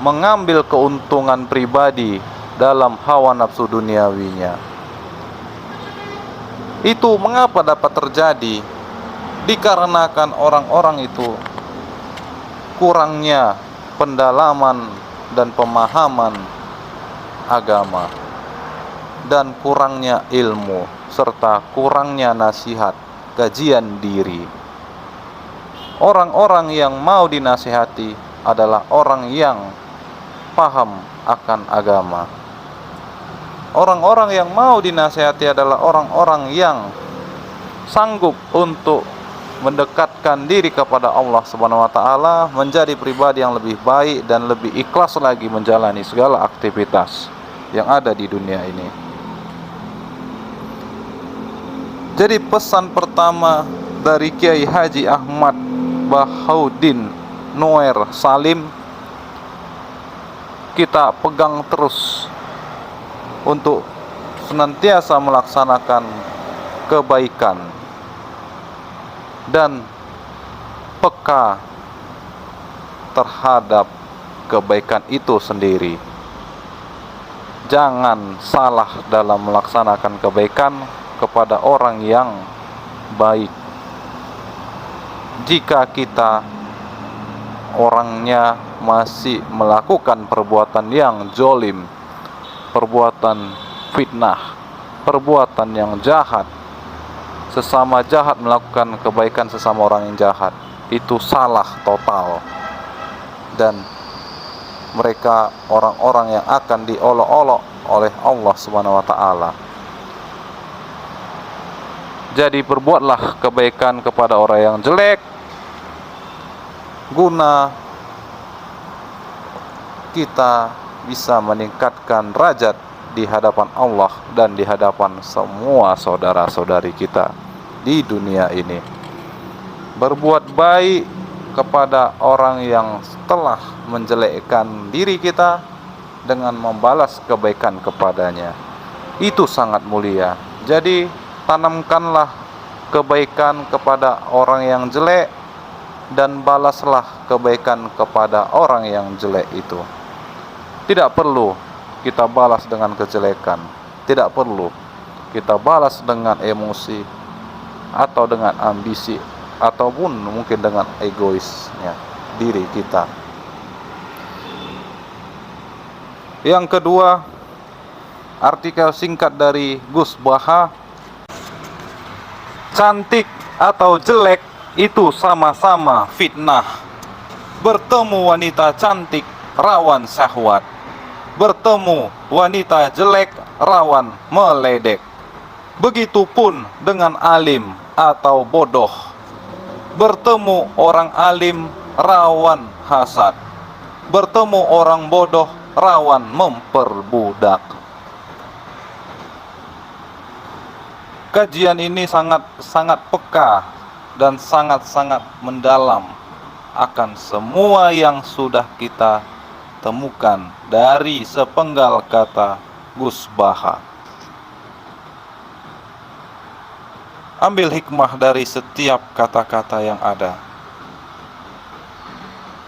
mengambil keuntungan pribadi dalam hawa nafsu duniawinya. Itu mengapa dapat terjadi? Dikarenakan orang-orang itu kurangnya pendalaman dan pemahaman agama, dan kurangnya ilmu, serta kurangnya nasihat, kajian diri. Orang-orang yang mau dinasihati adalah orang yang paham akan agama. Orang-orang yang mau dinasihati adalah orang-orang yang sanggup untuk mendekatkan diri kepada Allah Subhanahu wa taala, menjadi pribadi yang lebih baik dan lebih ikhlas lagi menjalani segala aktivitas yang ada di dunia ini. Jadi pesan pertama dari Kiai Haji Ahmad Bahauddin Noer Salim, kita pegang terus untuk senantiasa melaksanakan kebaikan dan peka terhadap kebaikan itu sendiri. Jangan salah dalam melaksanakan kebaikan kepada orang yang baik. Jika kita orangnya masih melakukan perbuatan yang zolim, perbuatan fitnah, perbuatan yang jahat, sesama jahat melakukan kebaikan sesama orang yang jahat, itu salah total. Dan mereka orang-orang yang akan diolok-olok oleh Allah Subhanahu wa taala. Jadi berbuatlah kebaikan kepada orang yang jelek, guna kita bisa meningkatkan derajat di hadapan Allah dan di hadapan semua saudara-saudari kita di dunia ini. Berbuat baik kepada orang yang telah menjelekkan diri kita dengan membalas kebaikan kepadanya, itu sangat mulia. Jadi tanamkanlah kebaikan kepada orang yang jelek dan balaslah kebaikan kepada orang yang jelek itu. Tidak perlu kita balas dengan kejelekan, tidak perlu kita balas dengan emosi atau dengan ambisi ataupun mungkin dengan egoisnya diri kita. Yang kedua, artikel singkat dari Gus Baha, cantik atau jelek itu sama-sama fitnah. Bertemu wanita cantik rawan syahwat, bertemu wanita jelek rawan meledek. Begitupun dengan alim atau bodoh. Bertemu orang alim rawan hasad, bertemu orang bodoh rawan memperbudak. Kajian ini sangat peka dan sangat mendalam akan semua yang sudah kita temukan dari sepenggal kata Gus Baha. Ambil hikmah dari setiap kata-kata yang ada.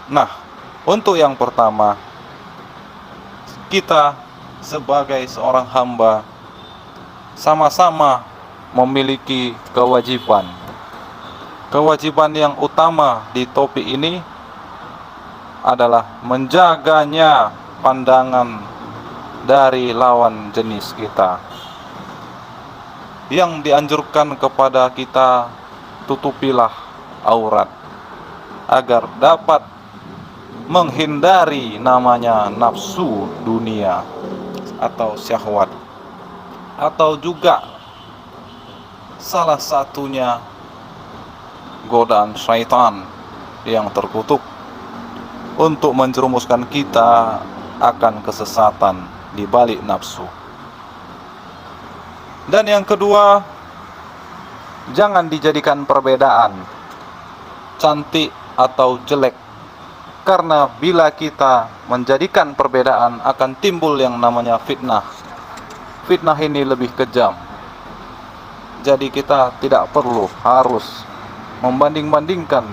Nah, untuk yang pertama, kita sebagai seorang hamba sama-sama memiliki kewajiban. Kewajiban yang utama di topik ini adalah menjaganya pandangan dari lawan jenis kita. Yang dianjurkan kepada kita, tutupilah aurat agar dapat menghindari namanya nafsu dunia atau syahwat, atau juga salah satunya godaan syaitan yang terkutuk untuk menjerumuskan kita akan kesesatan di balik nafsu. Dan yang kedua, jangan dijadikan perbedaan cantik atau jelek, karena bila kita menjadikan perbedaan akan timbul yang namanya fitnah. Fitnah ini lebih kejam. Jadi kita tidak perlu harus membanding-bandingkan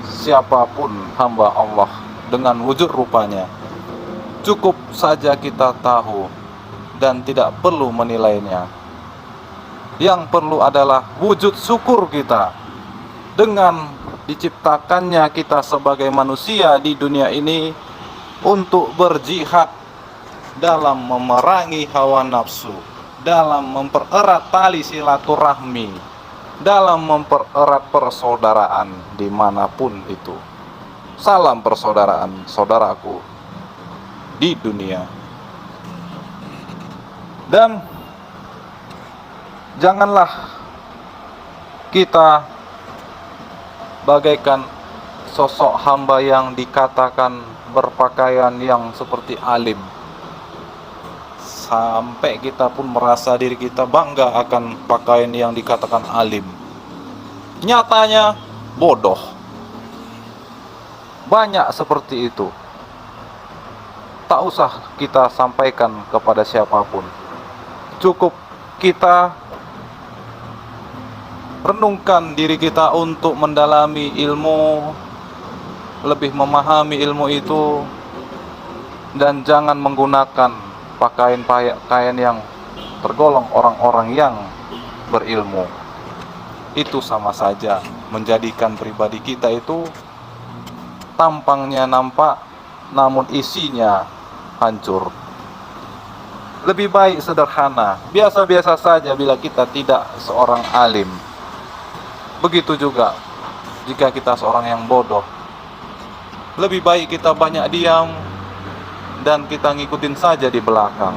siapapun hamba Allah dengan wujud rupanya. Cukup saja kita tahu dan tidak perlu menilainya. Yang perlu adalah wujud syukur kita dengan diciptakannya kita sebagai manusia di dunia ini untuk berjihad dalam memerangi hawa nafsu, dalam mempererat tali silaturahmi, dalam mempererat persaudaraan dimanapun itu. Salam persaudaraan, saudaraku di dunia. Dan janganlah kita bagaikan sosok hamba yang dikatakan berpakaian yang seperti alim, sampai kita pun merasa diri kita bangga akan pakaian yang dikatakan alim. Nyatanya bodoh. Banyak seperti itu. Tak usah kita sampaikan kepada siapapun. Cukup kita renungkan diri kita untuk mendalami ilmu, lebih memahami ilmu itu, dan jangan menggunakan pakaian yang tergolong orang-orang yang berilmu. Itu sama saja menjadikan pribadi kita itu tampangnya nampak, namun isinya hancur. Lebih baik sederhana, biasa-biasa saja bila kita tidak seorang alim. Begitu juga jika kita seorang yang bodoh. Lebih baik kita banyak diam dan kita ngikutin saja di belakang.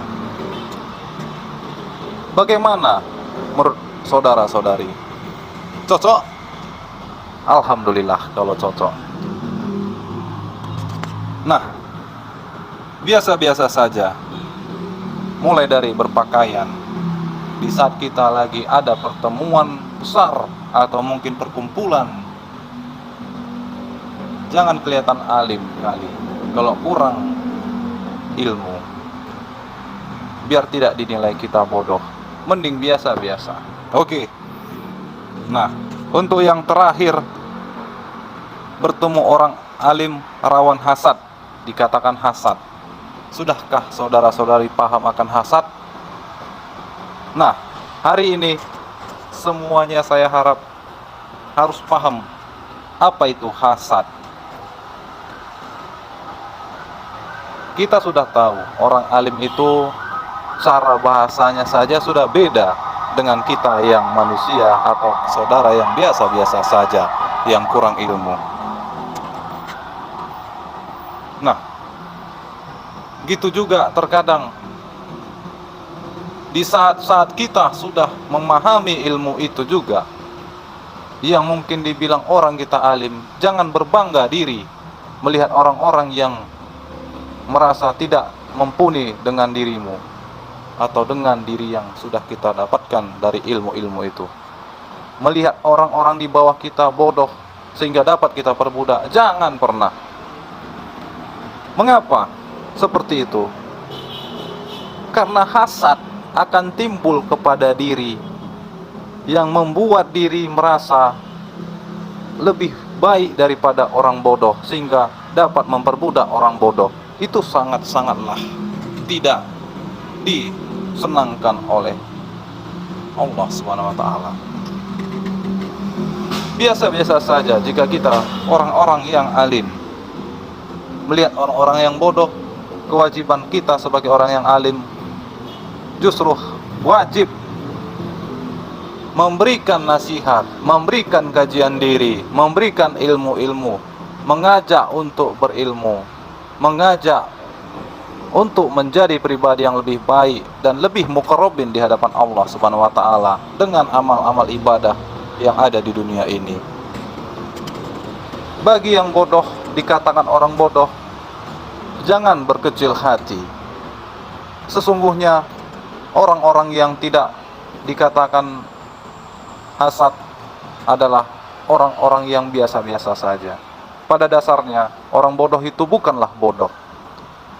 Bagaimana menurut saudara-saudari? Cocok? Alhamdulillah kalau cocok. Nah, biasa-biasa saja. Mulai dari berpakaian. Di saat kita lagi ada pertemuan besar atau mungkin perkumpulan, jangan kelihatan alim kali kalau kurang ilmu, biar tidak dinilai kita bodoh. Mending biasa-biasa. Oke. Nah, untuk yang terakhir, bertemu orang alim rawan hasad, dikatakan hasad. Sudahkah saudara-saudari paham akan hasad? Nah, hari ini semuanya saya harap harus paham apa itu hasad. Kita sudah tahu orang alim itu cara bahasanya saja sudah beda dengan kita yang manusia atau saudara yang biasa-biasa saja yang kurang ilmu. Nah, gitu juga terkadang di saat-saat kita sudah memahami ilmu itu juga, yang mungkin dibilang orang kita alim, jangan berbangga diri melihat orang-orang yang merasa tidak mumpuni dengan dirimu atau dengan diri yang sudah kita dapatkan dari ilmu-ilmu itu. Melihat orang-orang di bawah kita bodoh sehingga dapat kita perbudak, jangan pernah. Mengapa seperti itu? Karena hasad akan timbul kepada diri yang membuat diri merasa lebih baik daripada orang bodoh sehingga dapat memperbudak orang bodoh. Itu sangat-sangatlah tidak disenangkan oleh Allah Subhanahu wa taala. Biasa-biasa saja jika kita orang-orang yang alim melihat orang-orang yang bodoh, kewajiban kita sebagai orang yang alim justru wajib memberikan nasihat, memberikan kajian diri, memberikan ilmu-ilmu, mengajak untuk berilmu, mengajak untuk menjadi pribadi yang lebih baik dan lebih muqarrabin di hadapan Allah Subhanahu wa taala dengan amal-amal ibadah yang ada di dunia ini. Bagi yang bodoh, dikatakan orang bodoh, jangan berkecil hati. Sesungguhnya orang-orang yang tidak dikatakan hasad adalah orang-orang yang biasa-biasa saja. Pada dasarnya, orang bodoh itu bukanlah bodoh.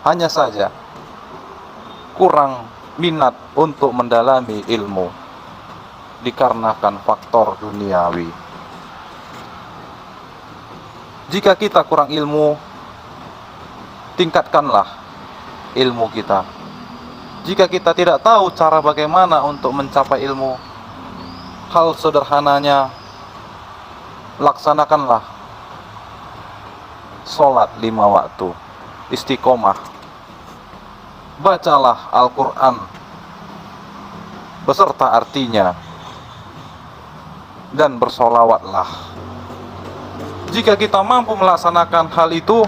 Hanya saja kurang minat untuk mendalami ilmu dikarenakan faktor duniawi. Jika kita kurang ilmu, tingkatkanlah ilmu kita. Jika kita tidak tahu cara bagaimana untuk mencapai ilmu, hal sederhananya, laksanakanlah sholat 5 waktu, istiqomah. Bacalah Al-Quran beserta artinya, dan bersolawatlah. Jika kita mampu melaksanakan hal itu,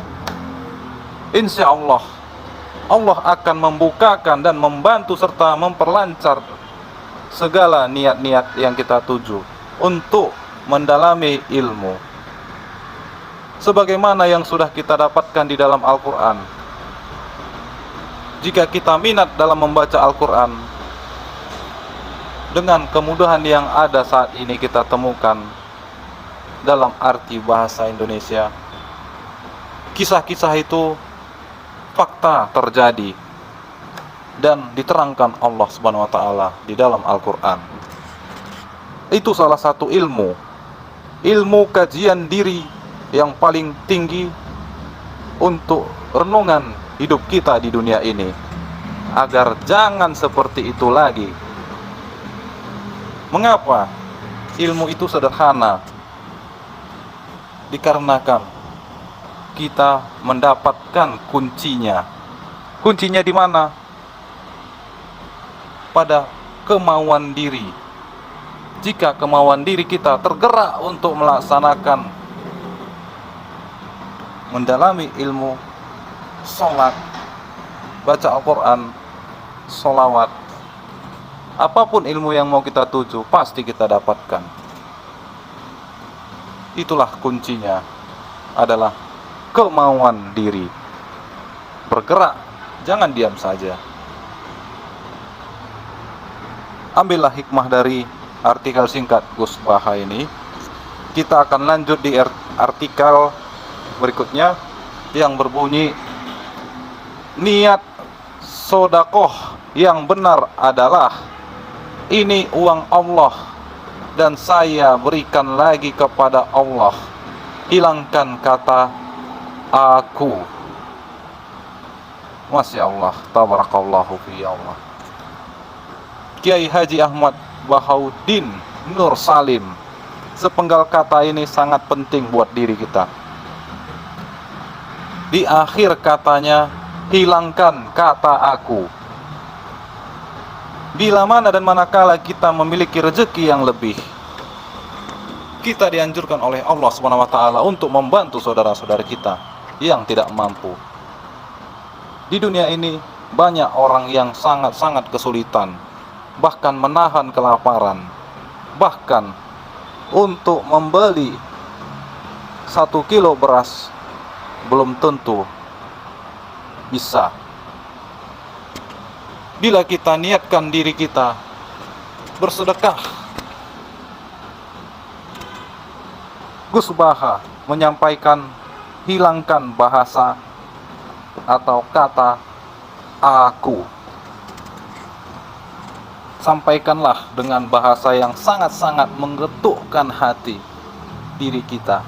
insya Allah Allah akan membukakan dan membantu serta memperlancar segala niat-niat yang kita tuju untuk mendalami ilmu, sebagaimana yang sudah kita dapatkan di dalam Al-Quran. Jika kita minat dalam membaca Al-Quran, dengan kemudahan yang ada saat ini kita temukan dalam arti bahasa Indonesia, kisah-kisah itu fakta terjadi dan diterangkan Allah Subhanahu wa taala di dalam Al-Qur'an. Itu salah satu ilmu kajian diri yang paling tinggi untuk renungan hidup kita di dunia ini, agar jangan seperti itu lagi. Mengapa ilmu itu sederhana? Dikarenakan kita mendapatkan kuncinya. Kuncinya di mana? Pada kemauan diri. Jika kemauan diri kita tergerak untuk melaksanakan, mendalami ilmu, sholat, baca Al-Quran, sholawat, apapun ilmu yang mau kita tuju, pasti kita dapatkan. Itulah kuncinya, adalah kemauan diri. Bergerak, jangan diam saja. Ambillah hikmah dari artikel singkat Gus Baha ini. Kita akan lanjut di artikel berikutnya yang berbunyi, niat sodakoh yang benar adalah, ini uang Allah dan saya berikan lagi kepada Allah. Hilangkan kata aku. Masya Allah, tabarakallahu fi Allah. Kiai Haji Ahmad Bahauddin Nur Salim. Sepenggal kata ini sangat penting buat diri kita. Di akhir katanya, hilangkan kata aku. Bila mana dan manakala kita memiliki rezeki yang lebih, kita dianjurkan oleh Allah Subhanahu wa taala untuk membantu saudara-saudara kita yang tidak mampu. Di dunia ini banyak orang yang sangat-sangat kesulitan, bahkan menahan kelaparan. Bahkan untuk membeli 1 kilo beras belum tentu bisa. Bila kita niatkan diri kita bersedekah, Gus Baha menyampaikan, hilangkan bahasa atau kata aku. Sampaikanlah dengan bahasa yang sangat-sangat mengetukkan hati diri kita.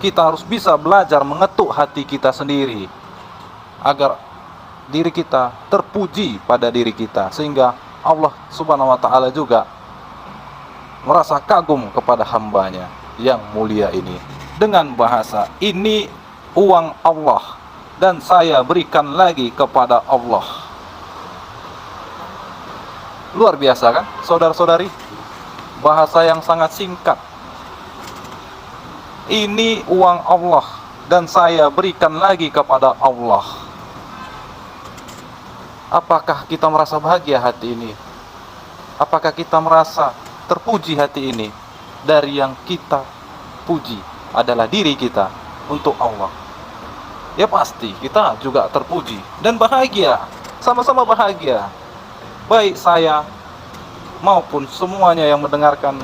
Kita harus bisa belajar mengetuk hati kita sendiri, agar diri kita terpuji pada diri kita, sehingga Allah Subhanahu wa taala juga merasa kagum kepada hambanya yang mulia ini. Dengan bahasa, ini uang Allah dan saya berikan lagi kepada Allah. Luar biasa kan, saudara-saudari? Bahasa yang sangat singkat. Ini uang Allah dan saya berikan lagi kepada Allah. Apakah kita merasa bahagia hati ini? Apakah kita merasa terpuji hati ini? Dari yang kita puji adalah diri kita untuk Allah. Ya pasti kita juga terpuji dan bahagia, sama-sama bahagia. Baik saya maupun semuanya yang mendengarkan,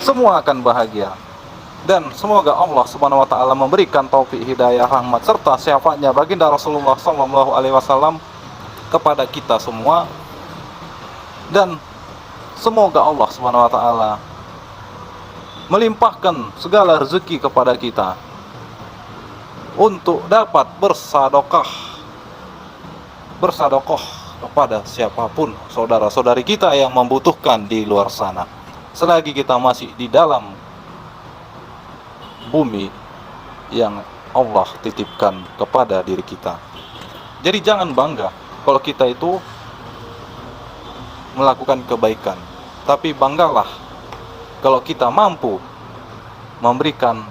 semua akan bahagia. Dan semoga Allah Subhanahu wa taala memberikan taufik, hidayah, rahmat serta syafaatnya baginda Rasulullah sallallahu alaihi wasallam kepada kita semua. Dan semoga Allah Subhanahu wa taala melimpahkan segala rezeki kepada kita bersedekah kepada siapapun saudara-saudari kita yang membutuhkan di luar sana. Selagi kita masih di dalam bumi yang Allah titipkan kepada diri kita. Jadi jangan bangga kalau kita itu melakukan kebaikan, tapi banggalah kalau kita mampu memberikan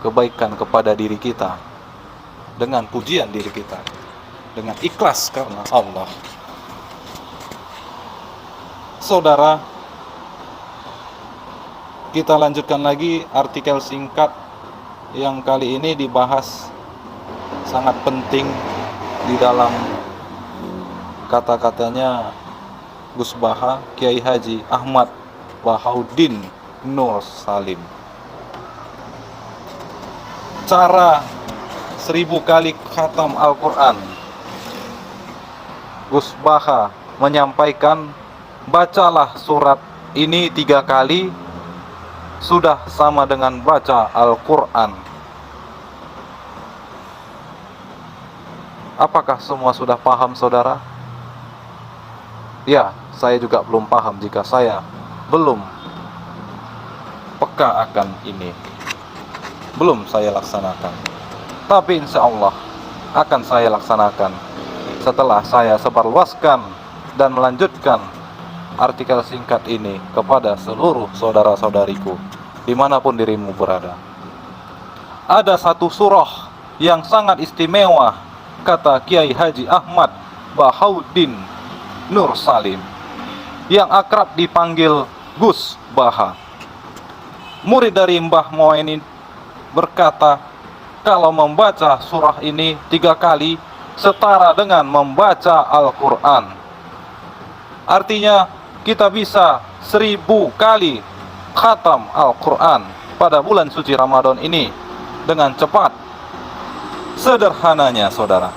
kebaikan kepada diri kita dengan pujian diri kita, dengan ikhlas karena Allah. Saudara, kita lanjutkan lagi artikel singkat yang kali ini dibahas sangat penting di dalam kata-katanya Gus Baha, Kiai Haji Ahmad Bahauddin Nur Salim. Cara 1000 kali khatam Al-Quran. Gus Baha menyampaikan, bacalah surat ini 3 kali sudah sama dengan baca Al-Quran. Apakah semua sudah paham, saudara? Ya, saya juga belum paham jika saya belum peka akan ini. Belum saya laksanakan. Tapi insya Allah akan saya laksanakan setelah saya sebarluaskan dan melanjutkan artikel singkat ini kepada seluruh saudara-saudariku dimanapun dirimu berada. Ada satu surah yang sangat istimewa, kata Kiai Haji Ahmad Bahauddin Nur Salim, yang akrab dipanggil Gus Baha. Murid dari Mbah Moen berkata, kalau membaca surah ini 3 kali setara dengan membaca Al-Quran. Artinya kita bisa 1000 kali khatam Al-Quran pada bulan suci Ramadan ini dengan cepat. Sederhananya, saudara,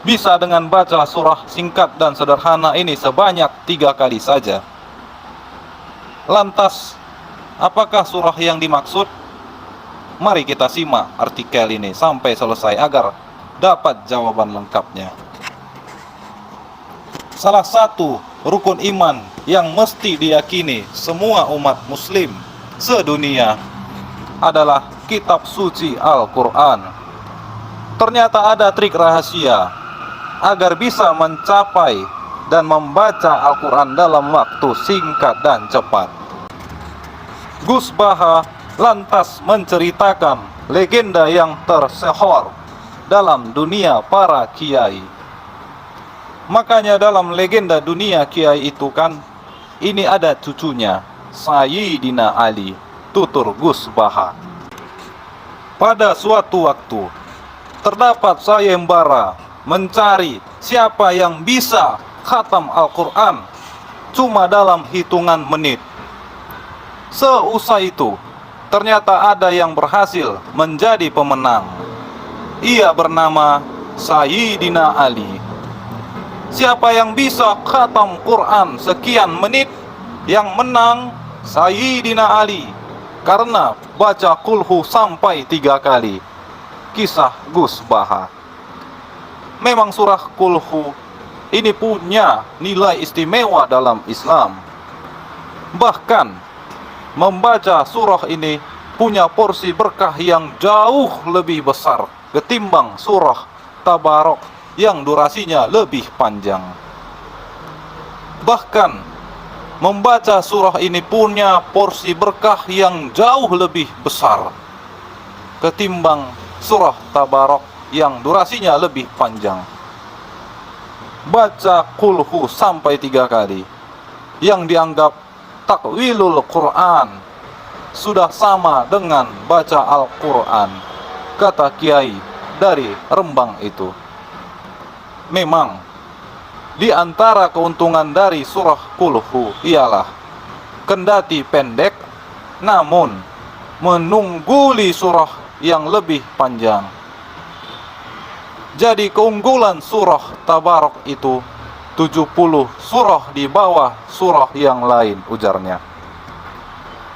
bisa dengan baca surah singkat dan sederhana ini sebanyak 3 kali saja. Lantas, apakah surah yang dimaksud? Mari kita simak artikel ini sampai selesai agar dapat jawaban lengkapnya. Salah satu rukun iman yang mesti diyakini semua umat muslim sedunia adalah kitab suci Al-Quran. Ternyata ada trik rahasia agar bisa mencapai dan membaca Al-Quran dalam waktu singkat dan cepat. Gus Baha lantas menceritakan legenda yang tersohor dalam dunia para kiai. Makanya dalam legenda dunia kiai itu kan, ini ada cucunya, Sayyidina Ali, tutur Gus Baha. Pada suatu waktu, terdapat sayembara mencari siapa yang bisa khatam Al-Quran cuma dalam hitungan menit. Seusai itu, ternyata ada yang berhasil menjadi pemenang. Ia bernama Sayyidina Ali. Siapa yang bisa khatam Quran sekian menit, yang menang Sayyidina Ali, karena baca kulhu sampai 3 kali. Kisah Gus Baha. Memang surah kulhu ini punya nilai istimewa dalam Islam. Bahkan membaca surah ini punya porsi berkah yang jauh lebih besar ketimbang surah Tabarok yang durasinya lebih panjang. Bahkan membaca surah ini punya porsi berkah yang jauh lebih besar ketimbang surah Tabarok yang durasinya lebih panjang. Baca kulhu sampai 3 kali yang dianggap takwilul Quran sudah sama dengan baca Al-Quran, kata kiai dari Rembang itu. Memang di antara keuntungan dari surah kulhu ialah kendati pendek namun menungguli surah yang lebih panjang. Jadi keunggulan surah Tabarok itu 70 surah di bawah surah yang lain, ujarnya.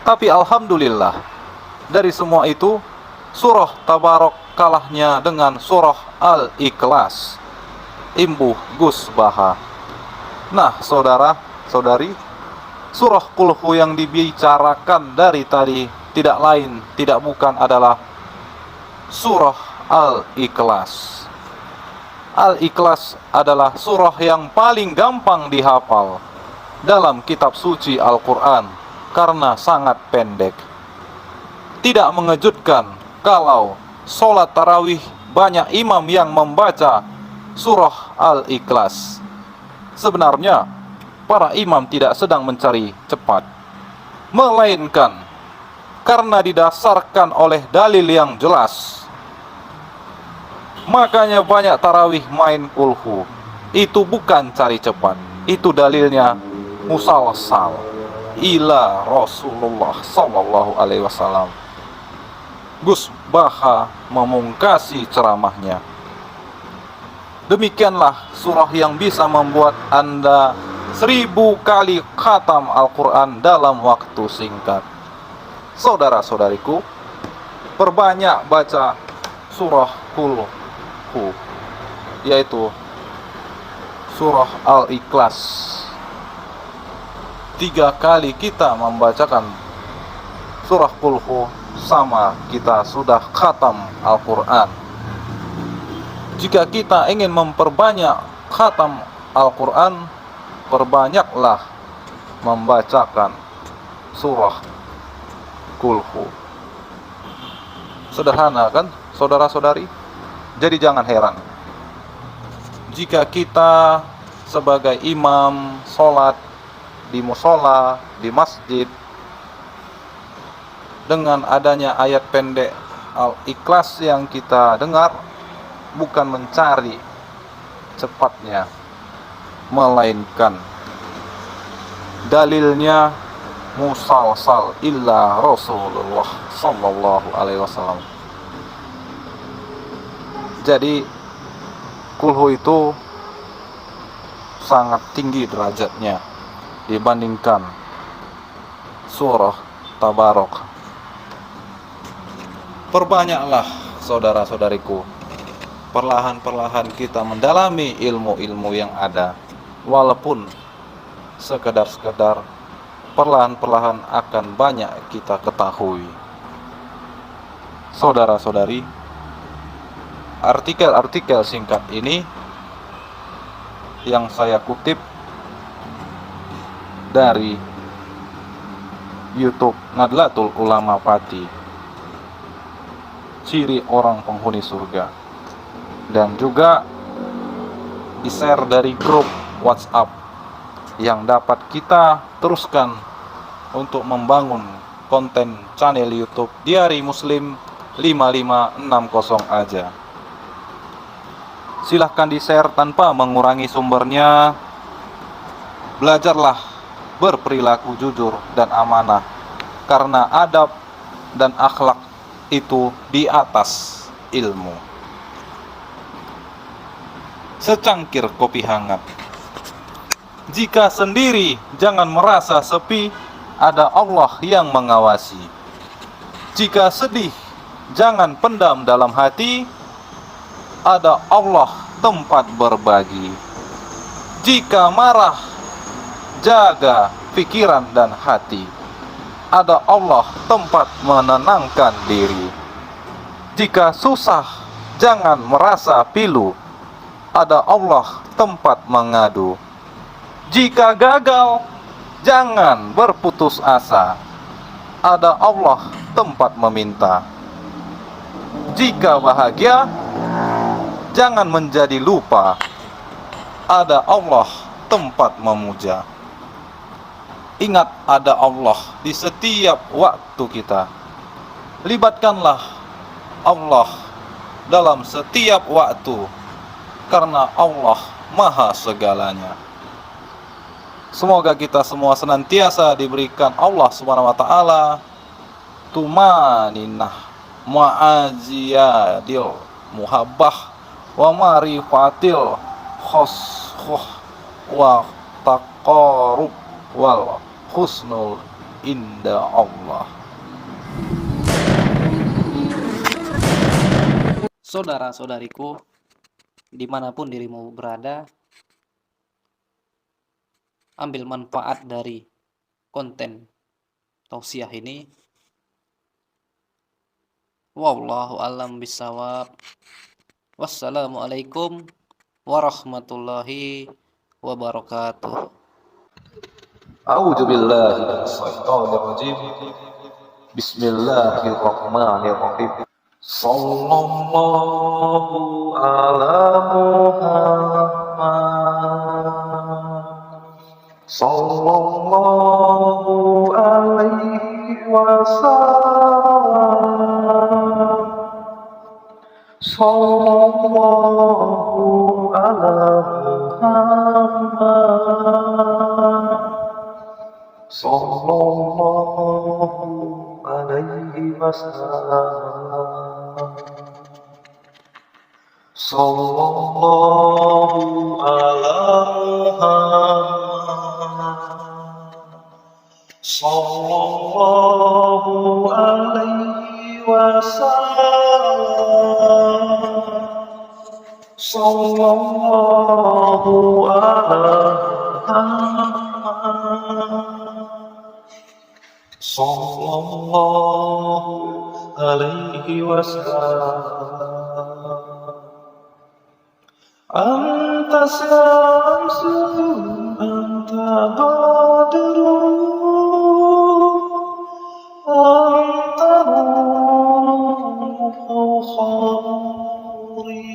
Tapi alhamdulillah, dari semua itu surah Tabarok kalahnya dengan surah Al-Ikhlas imbuh Gus Baha. Nah, saudara-saudari, surah Qul Hu yang dibicarakan dari tadi tidak lain, tidak bukan adalah surah Al-Ikhlas. Al-Ikhlas adalah surah yang paling gampang dihafal dalam kitab suci Al-Quran karena sangat pendek. Tidak mengejutkan kalau sholat tarawih banyak imam yang membaca surah Al-Ikhlas. Sebenarnya para imam tidak sedang mencari cepat, melainkan karena didasarkan oleh dalil yang jelas. Makanya banyak tarawih main Qul Hu. Itu bukan cari cepat, itu dalilnya musalsal ila Rasulullah sallallahu alaihi wasallam. Gus Baha memungkasi ceramahnya. Demikianlah surah yang bisa membuat Anda 1000 kali khatam Al-Quran dalam waktu singkat. Saudara-saudariku, perbanyak baca surah Qul Hu, yaitu surah Al-Ikhlas. 3 kali kita membacakan surah Qul Hu sama kita sudah khatam Al-Quran. Jika kita ingin memperbanyak khatam Al-Quran, perbanyaklah membacakan surah Qul Hu. Sederhana kan, saudara-saudari? Jadi jangan heran jika kita sebagai imam sholat di musola, di masjid, dengan adanya ayat pendek Al-Ikhlas yang kita dengar, bukan mencari cepatnya, melainkan dalilnya musalsal illa Rasulullah sallallahu alaihi wasallam. Jadi Qul Hu itu sangat tinggi derajatnya dibandingkan surah Tabarok. Perbanyaklah saudara-saudariku, perlahan-perlahan kita mendalami ilmu-ilmu yang ada, walaupun sekedar perlahan-perlahan akan banyak kita ketahui. Saudara-saudari, artikel-artikel singkat ini yang saya kutip dari YouTube Nadlatul Ulama Pati, ciri orang penghuni surga, dan juga di-share dari grup WhatsApp yang dapat kita teruskan untuk membangun konten channel YouTube Diari Muslim 5560 aja. Silahkan di-share tanpa mengurangi sumbernya. Belajarlah berperilaku jujur dan amanah, karena adab dan akhlak itu di atas ilmu. Secangkir kopi hangat. Jika sendiri jangan merasa sepi, ada Allah yang mengawasi. Jika sedih jangan pendam dalam hati, ada Allah tempat berbagi. Jika marah, jaga pikiran dan hati. Ada Allah tempat menenangkan diri. Jika susah, jangan merasa pilu. Ada Allah tempat mengadu. Jika gagal, jangan berputus asa. Ada Allah tempat meminta. Jika bahagia, jangan menjadi lupa. Ada Allah tempat memuja. Ingat, ada Allah di setiap waktu kita. Libatkanlah Allah dalam setiap waktu, karena Allah Maha segalanya. Semoga kita semua senantiasa diberikan Allah Subhanahu wa taala tumaninah, ma'aziyadil muhabbah, wa marifatil khoshuh, wa taqarrub, wal husnul inda Allah. Saudara-saudariku, dimanapun dirimu berada, ambil manfaat dari konten tausiah ini. Wallahu a'lam bishawab. Wassalamualaikum warahmatullahi wabarakatuh. A'udzu billahi minasyaitonir rajim. Bismillahirrahmanirrahim. Sallallahu ala Muhammad. Sallallahu alaihi wasallam. Sallallahu ala Muhammad. Sallallahu alaihi wasallam. Sallallahu ala Muhammad. Sallallahu alaihi wasallam. Sallallahu ala Muhammad. Sallallahu alaihi wasallam. Anta syamsun, anta badrun, anta nurun khawri.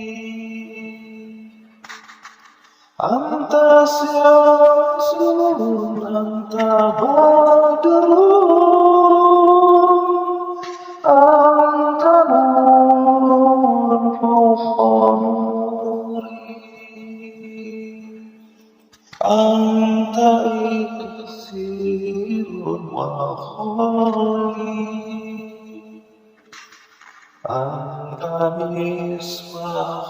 Anta syamsun, anta badrun, anta nurun khawri. Anta iksirun wa khali. Anta misbah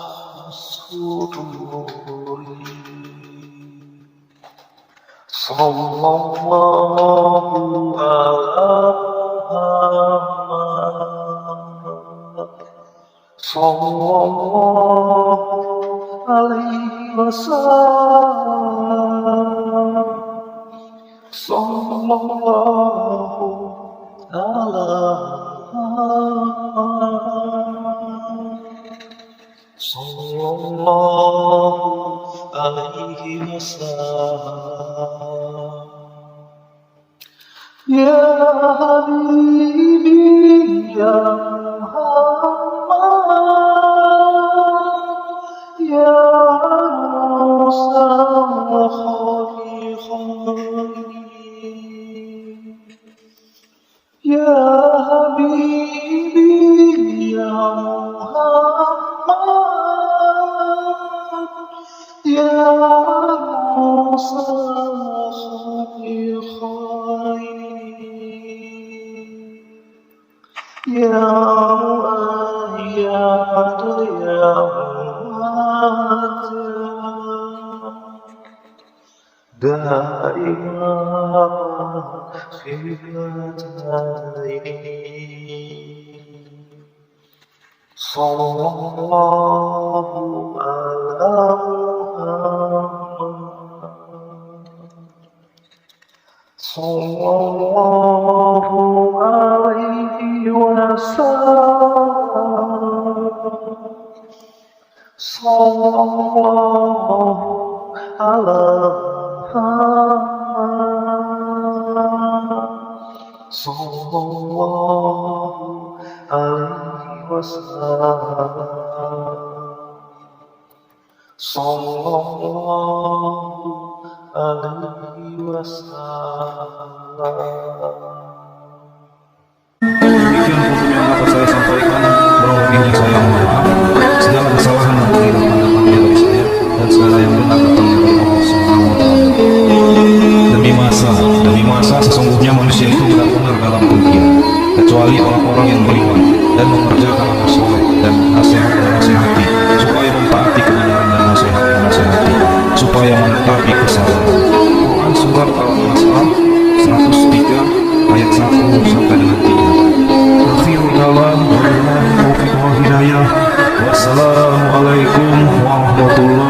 suduri. Sallallahu ala Muhammad. Sallallahu alaihi wasallam. Sallallahu ala Muhammad. Sallallahu alaihi wasallam. Ya Habibi ya Muhammad, ya Musa khali. Ya Habibi ya Muhammad, ya Musa khali. Ya Mu'ayyad ya Mu'ayyad Da'imah khidmataini. Sallallahu ala Muhammad. Sallallahu alaihi wasallam. Sallallahu ala Muhammad. Sallallahu alaihi wasallam. Sallallahu alaihi wasallam. Demikian untuk yang dapat saya sampaikan. Bahwa saya mohon maaf. Segala kesalahan dan kehilafan datangnya dari saya, dan segala yang benar datangnya dari Allah Subhanahu wa Ta'ala. Demi masa sesungguhnya manusia itu benar-benar dalam kerugian, kecuali orang-orang yang beriman dan mengerjakan amal soleh dan nasihat-nasihati, supaya mentaati kebenaran dan nasihat-nasihati, supaya menetapi kesalahan. Quran surat Al-Mas'ah 103 ayat 1 sampai dengan 3. Akhirul kalam, wabillahi taufiq wal hidayah. Wassalamualaikum warahmatullahi wabarakatuh. warahmatullahi